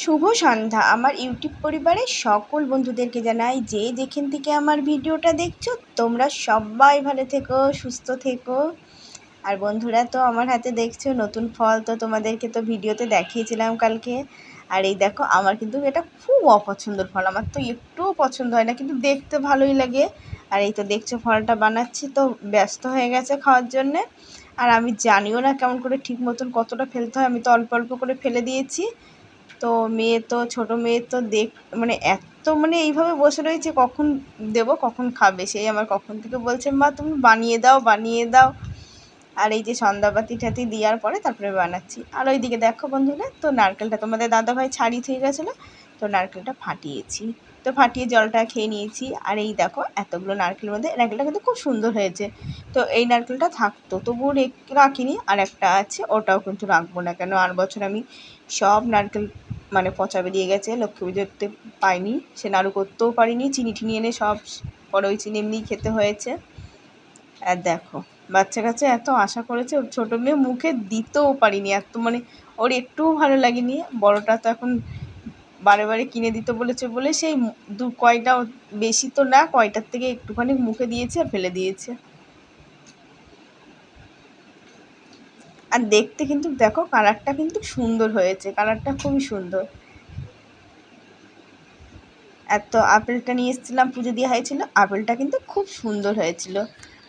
শুভ সন্ধ্যা আমার ইউটিউব পরিবারের সকল বন্ধুদেরকে জানাই যে যেখান থেকে আমার ভিডিওটা দেখছো তোমরা সবাই ভালো থেকো, সুস্থ থেকো। আর বন্ধুরা, তো আমার হাতে দেখছো নতুন ফল, তো তোমাদেরকে তো ভিডিওতে দেখিয়েছিলাম কালকে। আর এই দেখো, আমার কিন্তু এটা খুব অপছন্দের ফল, আমার তো একটুও পছন্দ হয় না, কিন্তু দেখতে ভালোই লাগে। আর এই তো দেখছো ফলটা বানাচ্ছি, তো ব্যস্ত হয়ে গেছে খাওয়ার জন্যে। আর আমি জানিও না কেমন করে ঠিক মতন কতটা ফেলতে হয়, আমি তো অল্প অল্প করে ফেলে দিয়েছি। তো মেয়ে তো, ছোটো মেয়ে তো মানে এত মানে এইভাবে বসে রয়েছে, কখন দেবো কখন খাবে, সেই আমার কখন থেকে বলছে মা তুমি বানিয়ে দাও বানিয়ে দাও। আর এই যে সন্ধ্যাবাতি টাতি দেওয়ার পরে তারপরে বানাচ্ছি। আর ওইদিকে দেখো বন্ধুরা, তো নারকেলটা তোমাদের দাদাভাই ছাড়িয়ে থেকে গেছিলো, তো নারকেলটা ফাটিয়েছি, তো ফাটিয়ে জলটা খেয়ে নিয়েছি। আর এই দেখো এতগুলো নারকেলের মধ্যে নারকেলটা কিন্তু খুব সুন্দর হয়েছে। তো এই নারকেলটা থাকতো তবুও রাখিনি, আর একটা আছে ওটাও কিন্তু রাখবো না, কেন আর বছর আমি সব নারকেল মানে পচা বেরিয়ে গেছে, লক্ষ্মী পুজোতে পাইনি, সে নাড়ু করতেও পারিনি, চিনি টিনি এনে সব পরে ওই চিনি এমনিই খেতে হয়েছে। আর দেখো বাচ্চা কাচ্চা এত আশা করেছে, ছোটো মেয়ে মুখে দিতেও পারিনি, এত মানে ওর একটুও ভালো লাগেনি। বড়টা তো এখন বারে বারে কিনে দিতে বলেছে বলে সেই কয়টা, বেশি তো না, কয়টার থেকে একটুখানি মুখে দিয়েছে আর ফেলে দিয়েছে। আর দেখতে কিন্তু দেখো কালারটা কিন্তু সুন্দর হয়েছে, কালারটা খুবই সুন্দর। এত আপেলটা নিয়ে এসেছিলাম, পুজো দেওয়া হয়েছিল, আপেলটা কিন্তু খুব সুন্দর হয়েছিল।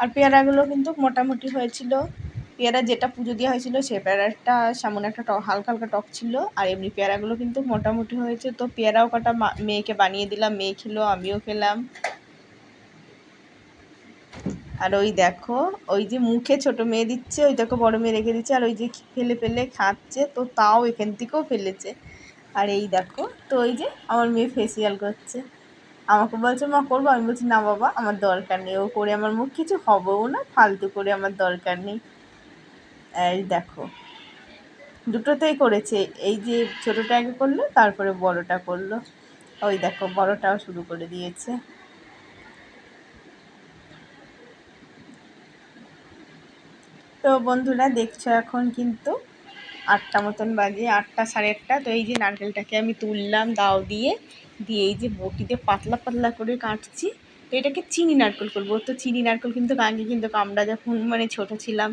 আর পেয়ারাগুলো কিন্তু মোটামুটি হয়েছিল। পেয়ারা যেটা পুজো দেওয়া হয়েছিল সে পেয়ারাটা সামনে একটা হালকা হালকা টক ছিল, আর এমনি পেয়ারাগুলো কিন্তু মোটামুটি হয়েছে। তো পেয়ারাও কটা মেয়েকে বানিয়ে দিলাম, মেয়ে খেলো আমিও খেলাম। আর ওই দেখো, ওই যে মুখে ছোট মেয়ে দিচ্ছে, ওই দেখো বড় মেয়ে রেখে দিচ্ছে, আর ওই যে ফেলে ফেলে খাচ্ছে, তো তাও এখান থেকেও ফেলেছে। আর এই দেখো, তো ওই যে আমার মেয়ে ফেসিয়াল করছে, আমাকে বলছে মা করবো, আমি বলছি না বাবা আমার দরকার নেই, ও করে আমার মুখ কিছু হবেও না, ফালতু করে আমার দরকার নেই। এই দেখো দুটোতেই করেছে, এই যে ছোটোটা আগে করলো তারপরে বড়টা করলো, ওই দেখো বড়টাও শুরু করে দিয়েছে। তো বন্ধুরা দেখছো এখন কিন্তু 8টা মতন বাজে, 8টা সাড়ে 8টা। তো এই যে নারকেলটাকে আমি তুললাম দাও দিয়ে দিয়ে এই যে বটিতে পাতলা পাতলা করে কাটছি। তো এটাকে চিনি নারকেল করবো। তো চিনি নারকেল কিন্তু আগে কিন্তু আমরা যখন মানে ছোটো ছিলাম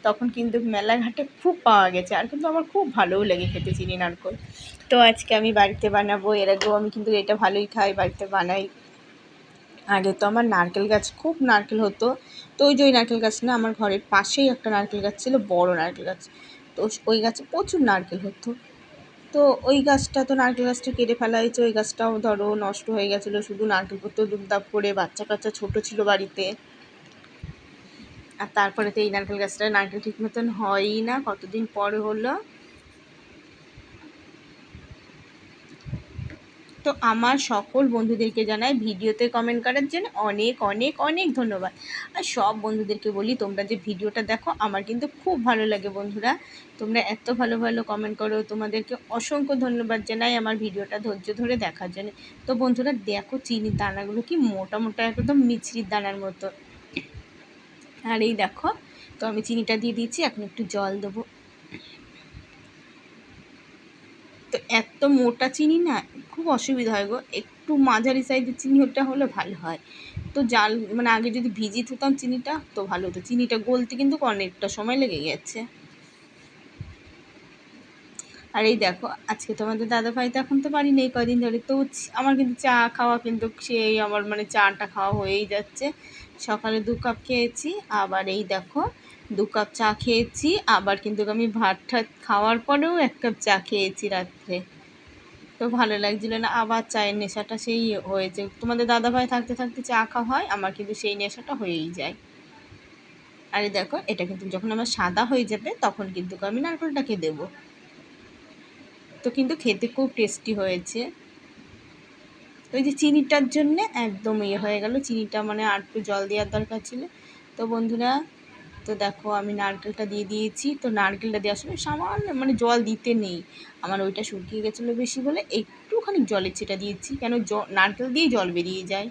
তখন কিন্তু মেলাঘাটে খুব পাওয়া গেছে, আর কিন্তু আমার খুব ভালোও লাগে খেতে চিনি নারকেল। তো আজকে আমি বাড়িতে বানাবো, এর আগেও আমি কিন্তু এটা ভালোই খাই, বাড়িতে বানাই। আগে তো আমার নারকেল গাছ, খুব নারকেল হতো। তো ওই যে ওই নারকেল গাছ না, আমার ঘরের পাশেই একটা নারকেল গাছ ছিল, বড় নারকেল গাছ। তো ওই গাছে প্রচুর নারকেল হতো। তো ওই গাছটা, তো নারকেল গাছটা কেটে ফেলা হয়েছে, ওই গাছটাও ধরো নষ্ট হয়ে গেছিলো, শুধু নারকেল পড়তো দুবদাপ করে, বাচ্চা কাচ্চা ছোটো ছিল বাড়িতে। আর তারপরে তো এই নারকেল গাছটা নারকেল ঠিক মতন হয়ই না, কতদিন পরে হলো। তো আমার সকল বন্ধুদেরকে জানাই ভিডিওতে কমেন্ট করার জন্য অনেক অনেক অনেক ধন্যবাদ। আর সব বন্ধুদেরকে বলি তোমরা যে ভিডিওটা দেখো আমার কিন্তু খুব ভালো লাগে বন্ধুরা, তোমরা এত ভালো ভালো কমেন্ট করো, তোমাদেরকে অসংখ্য ধন্যবাদ জানাই আমার ভিডিওটা ধৈর্য ধরে দেখার জন্য। তো বন্ধুরা দেখো চিনির দানাগুলো কি মোটা মোটা, একদম মিছরির দানার মতো। আর এই দেখো, তো আমি চিনিটা দিয়ে দিয়েছি, এখন একটু জল দেবো। তো এত মোটা চিনি না খুব অসুবিধা হয় গো, একটু মাঝারি সাইজের চিনি ওটা হলে ভালো হয়। তো জাল মানে আগে যদি ভিজিয়ে থুতাম চিনিটা তো ভালো হতো, চিনিটা গলতে কিন্তু অনেকটা সময় লেগে গেছে। আর এই দেখো আজকে তোমাদের দাদাভাই তো এখন তো বাড়ি নেই কদিন ধরে, তো আমার কিন্তু চা খাওয়া কিন্তু সেই আমার মানে চাটা খাওয়া হয়েই যাচ্ছে। সকালে 2 কাপ খেয়েছি, আবার এই দেখো 2 কাপ চা খেয়েছি, আবার কিন্তু আমি ভাত ঠাত খাওয়ার পরেও 1 কাপ চা খেয়েছি রাত্রে। তো ভালো লাগছিল না, আবার চায়ের নেশাটা সেই হয়েছে। তোমাদের দাদাভাই থাকতে থাকতে চা খাওয়া হয়, আমার কিন্তু সেই নেশাটা হয়েই যায়। আর এই দেখো এটা কিন্তু যখন আমার সাদা হয়ে যাবে তখন কিন্তু আমি নারকেলটাকে দেবো। তো কিন্তু খেতে খুব টেস্টি হয়েছে। ওই যে চিনিটার জন্যে একদম ইয়ে হয়ে গেল, চিনিটা মানে আর একটু জল দেওয়ার দরকার ছিল। তো বন্ধুরা, তো দেখো আমি নারকেলটা দিয়ে দিয়েছি। তো নারকেলটা দেওয়ার সময় সামান্য মানে জল দিতে নেই, আমার ওইটা শুকিয়ে গেছিলো বেশি বলে একটুখানি জলের ছিটা দিয়েছি, কেন নারকেল দিয়েই জল বেরিয়ে যায়,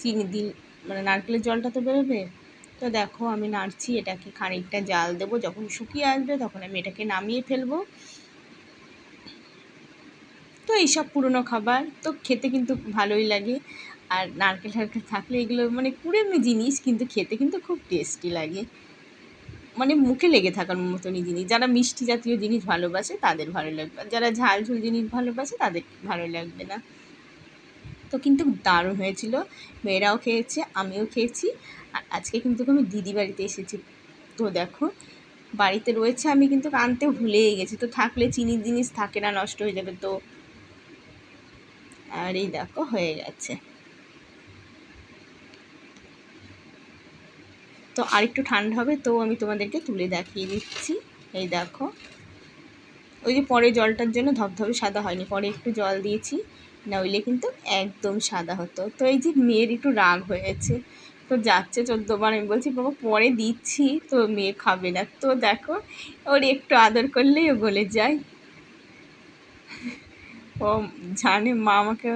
চিনি দিল মানে নারকেলের জলটা তো বেরোবে। তো দেখো আমি নাড়ছি, এটাকে খানিকটা জাল দেবো, যখন শুকিয়ে আসবে তখন আমি এটাকে নামিয়ে ফেলবো। তো এইসব পুরনো খাবার তো খেতে কিন্তু ভালোই লাগে। আর নারকেল টারকেল থাকলে এগুলো মানে পুরনো জিনিস কিন্তু খেতে কিন্তু খুব টেস্টি লাগে, মানে মুখে লেগে থাকার মতনই জিনিস। যারা মিষ্টি জাতীয় জিনিস ভালোবাসে তাদের ভালো লাগবে, আর যারা ঝাল ঝুল জিনিস ভালোবাসে তাদের ভালো লাগবে না। তো কিন্তু দারুণ হয়েছিল, মেয়েরাও খেয়েছে, আমিও খেয়েছি। আর আজকে কিন্তু আমি দিদি বাড়িতে এসেছি। তো দেখো বাড়িতে রয়েছে, আমি কিন্তু আনতে ভুলেই গেছি। তো থাকলে চিনির জিনিস থাকে না, নষ্ট হয়ে যাবে তো। আর এই দেখো হয়ে গেছে। তো আরেকটু ঠান্ডা হবে তো আমি তোমাদেরকে তুলে দেখিয়ে দিচ্ছি। এই দেখো, ওই যে পরে জলটার জন্য ধবধবে সাদা হয়নি, পরে একটু জল দিয়েছি, নইলে কিন্তু একদম সাদা হতো। তো এই যে মেয়ের একটু রাগ হয়েছে, তো যাচ্ছে 14 বার। আমি বলছি বাবা পরে দিচ্ছি, তো মেয়ে খাবে না। তো দেখো ওর একটু আদর করলেই ও গলে যায়। ও জানে মা আমাকে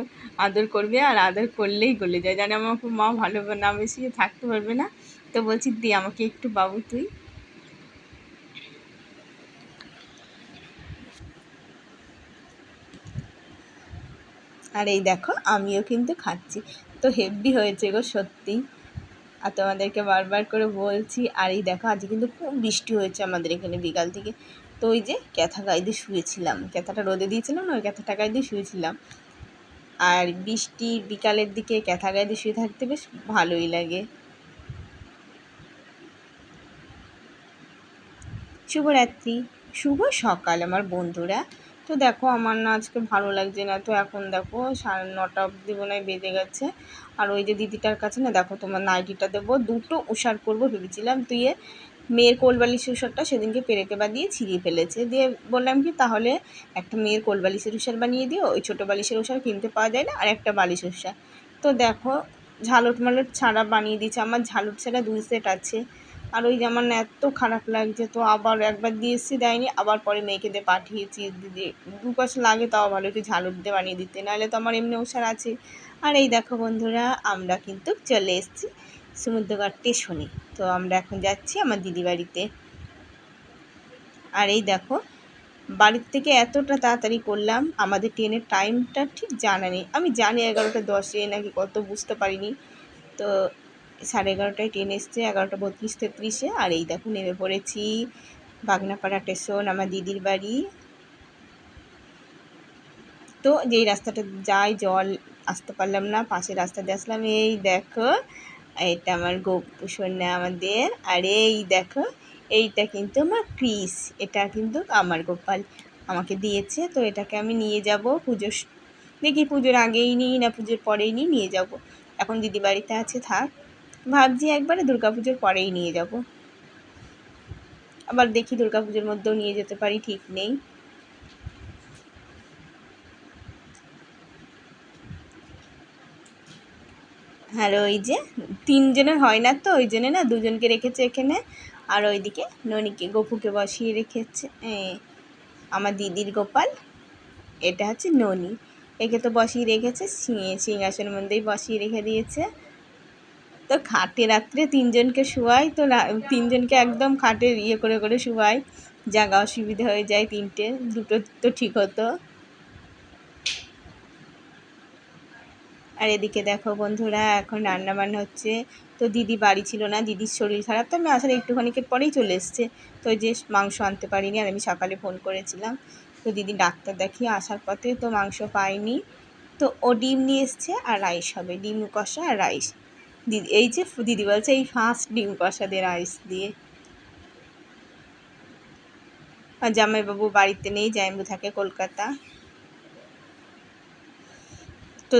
আদর করবে, আর আদর করলেই গলে যায়। জানে আমাকে মা ভালো না বেশি থাকতে পারবে না। তো বলছি দে আমাকে একটু বাবু তুই। আর এই দেখো আমিও কিন্তু খাচ্ছি। তো হেভি হয়েছে গো সত্যি, আর তোমাদেরকে বারবার করে বলছি। আর এই দেখো আজকে কিন্তু খুব বৃষ্টি হয়েছে আমাদের এখানে বিকাল থেকে। তো ওই যে ক্যাথা গায়ে দিয়ে শুয়েছিলাম, ক্যাথাটা রোদে দিয়েছিলাম না, ওই ক্যাথাটা গায়ে দিয়ে শুয়েছিলাম। আর বৃষ্টি বিকালের দিকে ক্যাথা গায়ে দিয়ে শুয়ে থাকতে বেশ ভালোই লাগে। শুভরাত্রি, শুভ সকাল আমার বন্ধুরা। তো দেখো আমার না আজকে ভালো লাগছে না, তো এখন দেখো 9:30 অবধি মনে হয় বেজে গেছে। আর ওই যে দিদিটার কাছে না দেখো তোমার নাইটিটা দেবো, দুটো উষার করবো ভেবেছিলাম। তুই মেয়ের কোলবালিশের উষারটা সেদিনকে পেরেকে বাদিয়ে ছিঁড়িয়ে ফেলেছে, দিয়ে বললাম কি তাহলে একটা মেয়ের কোলবালিশের উষার বানিয়ে দিও, ওই ছোটো বালিশের উষার কিনতে পাওয়া যায় না, আর একটা বালিশ উষা। তো দেখো ঝালট মালট ছাড়া বানিয়ে দিয়েছে, আমার ঝালট ছাড়া 2 সেট আছে। আর ওই যে আমার না এত খারাপ লাগছে, তো আবার একবার দিয়ে এসেছি দেয়নি, আবার পরে মেয়েকে দিয়ে পাঠিয়েছি। দিদি 2 পয়সা লাগে তাও ভালো, একটু ঝালট দিয়ে বানিয়ে দিতে, নাহলে তো আমার এমনি উষার আছে। আর এই দেখো বন্ধুরা আমরা কিন্তু চলে এসেছি সমুদ্রঘাট স্টেশনে। তো আমরা এখন যাচ্ছি আমার দিদি বাড়িতে। আর এই দেখো বাড়ির থেকে এতটা তাড়াতাড়ি করলাম, আমাদের ট্রেনের টাইমটা ঠিক জানা নেই। আমি জানি 11:10 নাকি কত, বুঝতে পারিনি। তো 11:30টায় ট্রেন এসছে, 11:32-33-এ। আর এই দেখো নেমে পড়েছি বাগনাপাড়া স্টেশন, আমার দিদির বাড়ি। তো যেই রাস্তাটা যাই জল আসতে পারলাম না, পাশের রাস্তা দিয়ে আসলাম। এই দেখো এটা আমার গপু সোনা আমাদের। আর এই দেখো এইটা কিন্তু আমার ক্রিস, এটা কিন্তু আমার গোপাল আমাকে দিয়েছে। তো এটাকে আমি নিয়ে যাব পুজোর, দেখি পুজোর আগেই নিই না পুজোর পরেই নিয়ে যাব। এখন দিদি বাড়িতে আছে থাক, ভাবছি একবারে দুর্গাপুজোর পরেই নিয়ে যাব, আবার দেখি দুর্গাপুজোর মধ্যেও নিয়ে যেতে পারি, ঠিক নেই। আর ওই যে 3 জনের হয় না, তো ওই জন্য না 2জনকে রেখেছে এখানে। আর ওইদিকে ননিকে গপুকে বসিয়ে রেখেছে। আমার দিদির গোপাল, এটা হচ্ছে ননি, একে তো বসিয়ে রেখেছে সিংহাসনের মধ্যেই বসিয়ে রেখে দিয়েছে। তো খাটে রাত্রে 3জনকে শোয়াই, তো 3জনকে একদম খাটে ইয়ে করে করে শোয়াই, জায়গা অসুবিধা হয়ে যায়, 3টে 2টো তো ঠিক হতো। আর এদিকে দেখো বন্ধুরা এখন রান্না বান্না হচ্ছে। তো দিদি বাড়ি ছিল না, দিদির শরীর খারাপ, তো আমি আসার একটুখানিকের পরেই চলে এসছে। তো ওই যে মাংস আনতে পারিনি, আর আমি সকালে ফোন করেছিলাম। তো দিদি ডাক্তার দেখিয়ে আসার পথে তো মাংস পাইনি। তো ও ডিম নিয়ে এসছে আর রাইস হবে, ডিম কষা আর রাইস। দিদি এই যে দিদি বলছে এই ফার্স্ট ডিম কষা দিয়ে রাইস দিয়ে। আর জামাইবাবু বাড়িতে নেই, জামাইবাবু থাকে কলকাতা। তো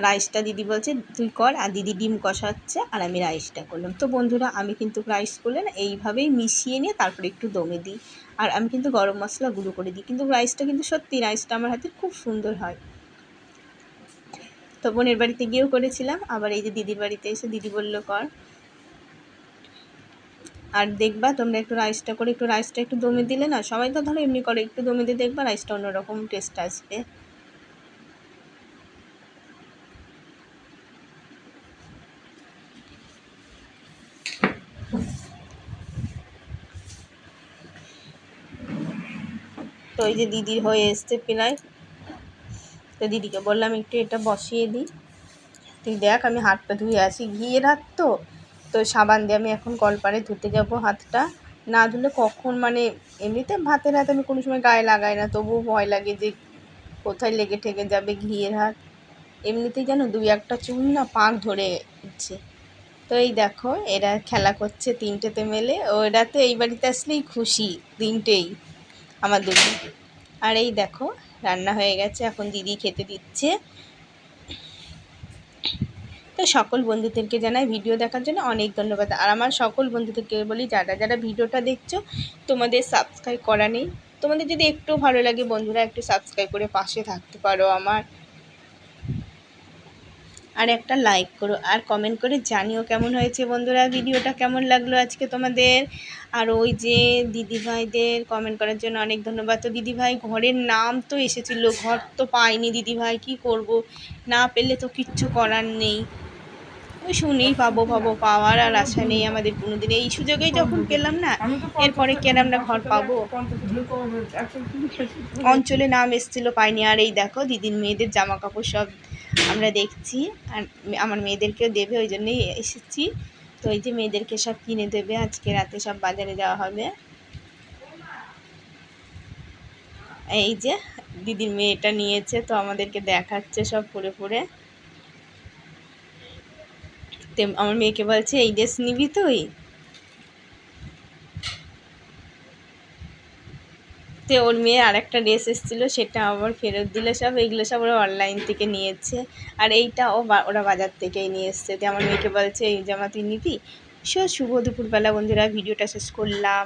রাইসটা দিদি বলছে তুই কর, আর দিদি ডিম কষাচ্ছে আর আমি রাইসটা করলাম। তো বন্ধুরা আমি কিন্তু রাইস করলে না এইভাবেই মিশিয়ে নিয়ে তারপরে একটু দমে দিই, আর আমি কিন্তু গরম মশলা গুঁড়ো করে দিই। কিন্তু রাইসটা কিন্তু সত্যি রাইসটা আমার হাতে খুব সুন্দর হয়। তো বোনের বাড়িতে গিয়েও করেছিলাম, আবার এই যে দিদির বাড়িতে এসে দিদি বললো কর। আর দেখবা তোমরা একটু রাইসটা করে একটু রাইসটা একটু দমে দিলে না, সবাই তো ধরো এমনি করে, একটু দমে দিয়ে দেখবা রাইসটা অন্যরকম টেস্ট আসবে। তো ওই যে দিদির হয়ে এসছে প্রায়, তো দিদিকে বললাম একটু এটা বসিয়ে দিই। তুই দেখ আমি হাতটা ধুয়ে আসি, ঘিয়ের হাত তো, তো সাবান দিয়ে আমি এখন কলপারে ধুতে যাব হাতটা। না ধুলে কখন মানে এমনিতে ভাতের হাত আমি কোনো সময় গায়ে লাগাই না, তবুও ভয় লাগে যে কোথায় লেগে ঠেকে যাবে ঘিয়ের হাত। এমনিতেই যেন 2-1টা চুল না পাক ধরে উঠছে। তো এই দেখো এরা খেলা করছে তিনটেতে মেলে, ওরা তো এই বাড়িতে আসলেই খুশি তিনটেই আমার দুটো। আর এই দেখো রান্না হয়ে গেছে, এখন দিদি খেতে দিচ্ছে। তো সকল বন্ধুদেরকে জানাই ভিডিও দেখার জন্য অনেক ধন্যবাদ। আর আমার সকল বন্ধুদেরকে বলি, যারা যারা ভিডিওটা দেখছো তোমাদের সাবস্ক্রাইব করা নেই, তোমাদের যদি একটু ভালো লাগে বন্ধুরা একটু সাবস্ক্রাইব করে পাশে থাকতে পারো আমার, আর একটা লাইক করো আর কমেন্ট করে জানিও কেমন হয়েছে বন্ধুরা, ভিডিওটা কেমন লাগলো আজকে তোমাদের। আর ওই যে দিদিভাইদের কমেন্ট করার জন্য অনেক ধন্যবাদ। তো দিদিভাই ঘরের নাম তো এসেছিলো, ঘর তো পাইনি দিদিভাই, কি করব, না পেলে তো কিচ্ছু করার নেই। ওই শুনেই পাবো পাওয়ার আর আশা নেই আমাদের কোনোদিন, এই সুযোগেই যখন পেলাম না এরপরে কেন আমরা ঘর পাবো। অঞ্চলে নাম এসেছিলো পাইনি। আর এই দেখো দিদির মেয়েদের জামা কাপড় সব আমরা দেখছি, আর আমার মেয়েদেরকেও দেবে ওই জন্যই এসেছি। তো এই যে মেয়েদেরকে সব কিনে দেবে, আজকে রাতে সব বাজারে যাওয়া হবে। এই যে দিদির মেয়েটা নিয়েছে, তো আমাদেরকে দেখাচ্ছে সব পরে পরে। আমার মেয়েকে বলছে এই ড্রেস নিবি তুই, তো ওর মেয়ে আর একটা ড্রেস এসেছিলো সেটা আবার ফেরত দিলে সব, এইগুলো সব ওরা অনলাইন থেকে নিয়েছে। আর এইটা ওরা বাজার থেকেই নিয়ে এসছে। তো আমার মেয়েকে বলছে এই জামা তুই নিবি। শুভ দুপুরবেলা বন্ধুরা, ভিডিওটা শেষ করলাম।